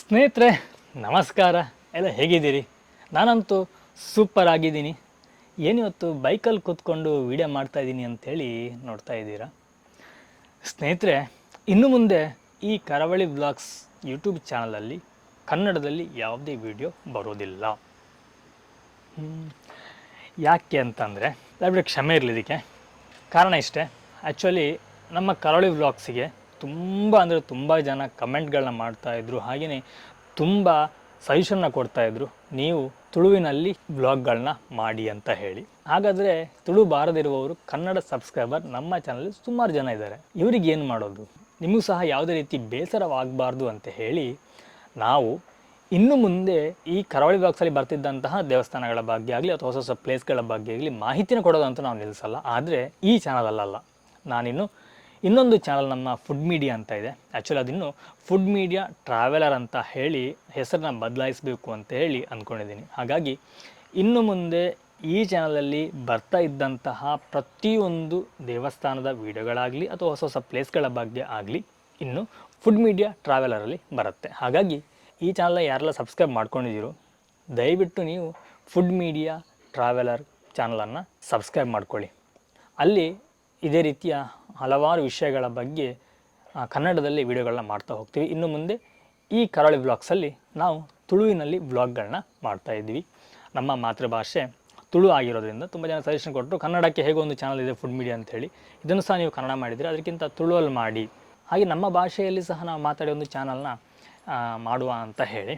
ಸ್ನೇಹಿತರೆ ನಮಸ್ಕಾರ. ಎಲ್ಲ ಹೇಗಿದ್ದೀರಿ? ನಾನಂತೂ ಸೂಪರ್ ಆಗಿದ್ದೀನಿ. ಏನಿವತ್ತು ಬೈಕಲ್ಲಿ ಕೂತ್ಕೊಂಡು ವೀಡಿಯೋ ಮಾಡ್ತಾಯಿದ್ದೀನಿ ಅಂಥೇಳಿ ನೋಡ್ತಾ ಇದ್ದೀರಾ. ಸ್ನೇಹಿತರೆ, ಇನ್ನು ಮುಂದೆ ಈ ಕರಾವಳಿ ವ್ಲಾಗ್ಸ್ ಯೂಟ್ಯೂಬ್ ಚಾನಲಲ್ಲಿ ಕನ್ನಡದಲ್ಲಿ ಯಾವುದೇ ವಿಡಿಯೋ ಬರೋದಿಲ್ಲ. ಯಾಕೆ ಅಂತಂದರೆ ದಯವಿಟ್ಟು ಕ್ಷಮೆ ಇರಲಿ. ಇದಕ್ಕೆ ಕಾರಣ ಇಷ್ಟೇ. ಆ್ಯಕ್ಚುಲಿ ನಮ್ಮ ಕರಾವಳಿ ವ್ಲಾಗ್ಸಿಗೆ ತುಂಬ ಜನ ಕಮೆಂಟ್ಗಳನ್ನ ಮಾಡ್ತಾಯಿದ್ರು, ಹಾಗೆಯೇ ತುಂಬ ಸಜೆಷನ್ನ ಕೊಡ್ತಾಯಿದ್ರು, ನೀವು ತುಳುವಿನಲ್ಲಿ ವ್ಲಾಗ್ಗಳನ್ನ ಮಾಡಿ ಅಂತ ಹೇಳಿ. ಹಾಗಾದರೆ ತುಳು ಬಾರದಿರುವವರು ಕನ್ನಡ ಸಬ್ಸ್ಕ್ರೈಬರ್ ನಮ್ಮ ಚಾನಲ್ ಸುಮಾರು ಜನ ಇದ್ದಾರೆ. ಇವರಿಗೆ ಏನು ಮಾಡೋದು? ನಿಮಗೂ ಸಹ ಯಾವುದೇ ರೀತಿ ಬೇಸರವಾಗಬಾರ್ದು ಅಂತ ಹೇಳಿ ನಾವು ಇನ್ನು ಮುಂದೆ ಈ ಕರಾವಳಿ ವ್ಲಾಗ್ಸಲ್ಲಿ ಬರ್ತಿದ್ದಂತಹ ದೇವಸ್ಥಾನಗಳ ಬಗ್ಗೆ ಆಗಲಿ ಅಥವಾ ಹೊಸ ಹೊಸ ಪ್ಲೇಸ್ಗಳ ಬಗ್ಗೆ ಆಗಲಿ ಮಾಹಿತಿನ ಕೊಡೋದಂತೂ ನಾವು ನಿಲ್ಲಿಸಲ್ಲ. ಆದರೆ ಈ ಚಾನಲಲ್ಲ, ನಾನಿನ್ನು ಇನ್ನೊಂದು ಚಾನಲ್ ನಮ್ಮ ಫುಡ್ ಮೀಡಿಯಾ ಅಂತ ಇದೆ. ಆ್ಯಕ್ಚುಲಿ ಅದಿನ್ನು ಫುಡ್ ಮೀಡಿಯಾ ಟ್ರಾವೆಲರ್ ಅಂತ ಹೇಳಿ ಹೆಸರನ್ನ ಬದಲಾಯಿಸಬೇಕು ಅಂತ ಹೇಳಿ ಅಂದ್ಕೊಂಡಿದ್ದೀನಿ. ಹಾಗಾಗಿ ಇನ್ನು ಮುಂದೆ ಈ ಚಾನಲಲ್ಲಿ ಬರ್ತಾ ಇದ್ದಂತಹ ಪ್ರತಿಯೊಂದು ದೇವಸ್ಥಾನದ ವೀಡಿಯೋಗಳಾಗಲಿ ಅಥವಾ ಹೊಸ ಹೊಸ ಪ್ಲೇಸ್ಗಳ ಬಗ್ಗೆ ಆಗಲಿ ಇನ್ನು ಫುಡ್ ಮೀಡಿಯಾ ಟ್ರಾವೆಲರಲ್ಲಿ ಬರುತ್ತೆ. ಹಾಗಾಗಿ ಈ ಚಾನಲ್ನ ಯಾರೆಲ್ಲ ಸಬ್ಸ್ಕ್ರೈಬ್ ಮಾಡ್ಕೊಂಡಿದ್ದೀರೋ ದಯವಿಟ್ಟು ನೀವು ಫುಡ್ ಮೀಡಿಯಾ ಟ್ರಾವೆಲರ್ ಚಾನಲನ್ನು ಸಬ್ಸ್ಕ್ರೈಬ್ ಮಾಡ್ಕೊಳ್ಳಿ. ಅಲ್ಲಿ ಇದೇ ರೀತಿಯ ಹಲವಾರು ವಿಷಯಗಳ ಬಗ್ಗೆ ಕನ್ನಡದಲ್ಲಿ ವಿಡಿಯೋಗಳನ್ನ ಮಾಡ್ತಾ ಹೋಗ್ತೀವಿ. ಇನ್ನು ಮುಂದೆ ಈ ಕರಾವಳಿ ವ್ಲಾಗ್ಸಲ್ಲಿ ನಾವು ತುಳುವಿನಲ್ಲಿ ವ್ಲಾಗ್ಗಳನ್ನ ಮಾಡ್ತಾಯಿದ್ವಿ. ನಮ್ಮ ಮಾತೃಭಾಷೆ ತುಳು ಆಗಿರೋದ್ರಿಂದ ತುಂಬ ಜನ ಸಜೆಷನ್ ಕೊಟ್ಟರು, ಕನ್ನಡಕ್ಕೆ ಹೇಗೋ ಒಂದು ಚಾನಲ್ ಇದೆ ಫುಡ್ ಮೀಡಿಯಾ ಅಂಥೇಳಿ, ಇದನ್ನು ಸಹ ನೀವು ಕನ್ನಡ ಮಾಡಿದರೆ ಅದಕ್ಕಿಂತ ತುಳುವಲ್ಲಿ ಮಾಡಿ, ಹಾಗೆ ನಮ್ಮ ಭಾಷೆಯಲ್ಲಿ ಸಹ ನಾವು ಮಾತಾಡಿ ಒಂದು ಚಾನಲ್ನ ಮಾಡುವ ಅಂತ ಹೇಳಿ.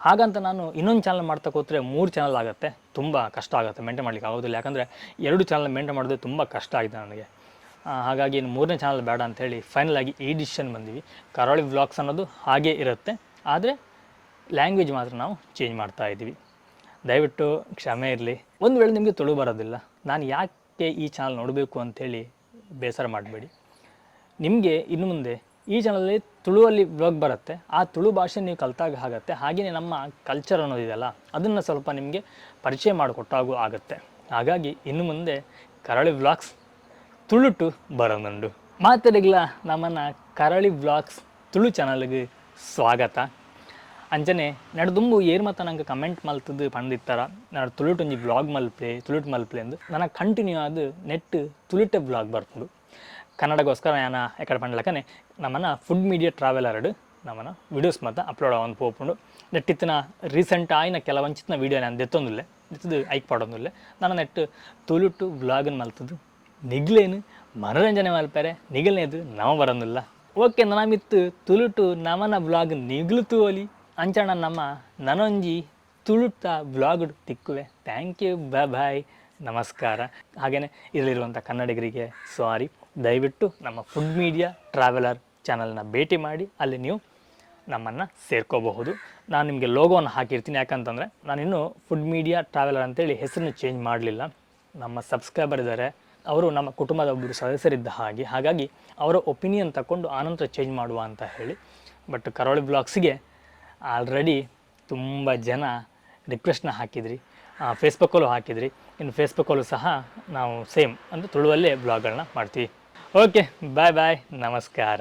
ಹಾಗಂತ ನಾನು ಇನ್ನೊಂದು ಚಾನಲ್ ಮಾಡ್ತಾ ಕೂತ್ರೆ 3 ಚಾನಲ್ ಆಗುತ್ತೆ, ತುಂಬ ಕಷ್ಟ ಆಗುತ್ತೆ, ಮೇಂಟೈನ್ ಮಾಡಲಿಕ್ಕೆ ಆಗೋದಿಲ್ಲ. ಯಾಕಂದರೆ 2 ಚಾನಲ್ ಮೇಂಟೈನ್ ಮಾಡೋದು ತುಂಬ ಕಷ್ಟ ಆಗಿದೆ ನನಗೆ. ಹಾಗಾಗಿ ಇನ್ನು 3ನೇ ಚಾನಲ್ ಬೇಡ ಅಂಥೇಳಿ ಫೈನಲ್ ಆಗಿ ಈ ಡಿಸಿಷನ್ ಬಂದಿವಿ. ಕರಾವಳಿ ವ್ಲಾಗ್ಸ್ ಅನ್ನೋದು ಹಾಗೇ ಇರುತ್ತೆ, ಆದರೆ ಲ್ಯಾಂಗ್ವೇಜ್ ಮಾತ್ರ ನಾವು ಚೇಂಜ್ ಮಾಡ್ತಾ ಇದ್ದೀವಿ. ದಯವಿಟ್ಟು ಕ್ಷಮೆ ಇರಲಿ. ಒಂದು ವೇಳೆ ನಿಮಗೆ ತುಳು ಬರೋದಿಲ್ಲ, ನಾನು ಯಾಕೆ ಈ ಚಾನಲ್ ನೋಡಬೇಕು ಅಂಥೇಳಿ ಬೇಸರ ಮಾಡಬೇಡಿ. ನಿಮಗೆ ಇನ್ನು ಮುಂದೆ ಈ ಚಾನಲಲ್ಲಿ ತುಳುವಲ್ಲಿ ವ್ಲಾಗ್ ಬರುತ್ತೆ, ಆ ತುಳು ಭಾಷೆ ನೀವು ಕಲಿತಾಗ ಆಗುತ್ತೆ. ಹಾಗೆಯೇ ನಮ್ಮ ಕಲ್ಚರ್ ಅನ್ನೋದಿದೆಯಲ್ಲ ಅದನ್ನು ಸ್ವಲ್ಪ ನಿಮಗೆ ಪರಿಚಯ ಮಾಡಿಕೊಟ್ಟಾಗೂ ಆಗುತ್ತೆ. ಹಾಗಾಗಿ ಇನ್ನು ಮುಂದೆ ಕರಾವಳಿ ವ್ಲಾಗ್ಸ್ ತುಳುಟು ಬರೋನುಂಡು. ಮಾತಾಡಿಗ್ಲ ನಮ್ಮನ್ನು ಕರಾವಳಿ ವ್ಲಾಗ್ಸ್ ತುಳು ಚಾನಲ್ಗೆ ಸ್ವಾಗತ. ಅಂಚನೆ ನಡುದುಂಬು ಏರ್ ಮಾತ ನಂಗೆ ಕಮೆಂಟ್ ಮಲ್ತದ್ದು ಪಂದಿತ್ತಾರ ನಾನು ತುಳುಟೊಂಜಿ ವ್ಲಾಗ್ ಮಲ್ಪೆ ತುಳುಟು ಮಲ್ಪೆ ಎಂದು ನನಗೆ ಕಂಟಿನ್ಯೂ ಆದ ನೆಟ್ ತುಳುಟೆ ವ್ಲಾಗ್ ಬರ್ಕೊಂಡು ಕನ್ನಡಗೋಸ್ಕರ ನಾನು ಎಕಡೆ ಪಂಡ್ಲಕ್ಕನೆ ನಮ್ಮನ್ನು ಫುಡ್ ಮೀಡಿಯಾ ಟ್ರಾವೆಲರ್ಡ್ ನಮ್ಮನ್ನ ವೀಡಿಯೋಸ್ ಮಾತ್ರ ಅಪ್ಲೋಡ್ ಅವನು ಪೋಪುಂಡು. ನೆಟ್ಟಿತ್ತಿನ ರೀಸೆಂಟ್ ಆಯ್ನ ಕೆಲವಂಚಿತ್ತಿನ ವೀಡಿಯೋ ನಾನು ದೆತ್ತೊಂದಿಲ್ಲ ದೆತ್ತದು ಐಕ್ ಪಾಡೊಂದಿಲ್ಲ. ನಾನು ನೆಟ್ ತುಳುಟು ವ್ಲಾಗನ್ನು ಮಲ್ತದ್ದು ನಿಗ್ಲೇನು ಮನೋರಂಜನೆ ಮಲ್ಪರೆ ನಿಗಲ್ನೇದು ನಾವು ಬರೋದಿಲ್ಲ. ಓಕೆ, ನಮಿತ್ತು ತುಳುಟು ನಮನ ವ್ಲಾಗ್ ನಿಗ್ಲು ಓಲಿ ಅಂಚಣ ನಮ್ಮ ನನೊಂಜಿ ತುಳುಟ ವ್ಲಾಗ್ ತಿಕ್ಕುವೆ. ಥ್ಯಾಂಕ್ ಯು, ಬಾಯ್, ನಮಸ್ಕಾರ. ಹಾಗೆಯೇ ಇದರಲ್ಲಿರುವಂಥ ಕನ್ನಡಿಗರಿಗೆ ಸಾರಿ. ದಯವಿಟ್ಟು ನಮ್ಮ ಫುಡ್ ಮೀಡಿಯಾ ಟ್ರಾವೆಲರ್ ಚಾನಲ್ನ ಭೇಟಿ ಮಾಡಿ, ಅಲ್ಲಿ ನೀವು ನಮ್ಮನ್ನು ಸೇರ್ಕೋಬಹುದು. ನಾನು ನಿಮಗೆ ಲೋಗೋವನ್ನು ಹಾಕಿರ್ತೀನಿ. ಯಾಕಂತಂದರೆ ನಾನಿನ್ನೂ ಫುಡ್ ಮೀಡಿಯಾ ಟ್ರಾವೆಲರ್ ಅಂತೇಳಿ ಹೆಸರನ್ನು ಚೇಂಜ್ ಮಾಡಲಿಲ್ಲ. ನಮ್ಮ ಸಬ್ಸ್ಕ್ರೈಬರ್ ಇದ್ದಾರೆ, ಅವರು ನಮ್ಮ ಕುಟುಂಬದ ಒಬ್ಬರು ಸದಸ್ಯರಿದ್ದ ಹಾಗಾಗಿ ಅವರ ಒಪಿನಿಯನ್ ತಗೊಂಡು ಆನಂತರ ಚೇಂಜ್ ಮಾಡುವ ಅಂತ ಹೇಳಿ. ಬಟ್ ಕರಾವಳಿ ವ್ಲಾಗ್ಸಿಗೆ ಆಲ್ರೆಡಿ ತುಂಬ ಜನ ರಿಕ್ವೆಸ್ಟ್ನ ಹಾಕಿದ್ರಿ, ಫೇಸ್ಬುಕ್ಕಲ್ಲೂ ಹಾಕಿದ್ರಿ. ಇನ್ನು ಫೇಸ್ಬುಕ್ಕಲ್ಲೂ ಸಹ ನಾವು ಸೇಮ್ ಅಂದರೆ ತುಳುವಲ್ಲೇ ಬ್ಲಾಗ್ಗಳನ್ನ ಮಾಡ್ತೀವಿ. ಓಕೆ, ಬಾಯ್, ನಮಸ್ಕಾರ.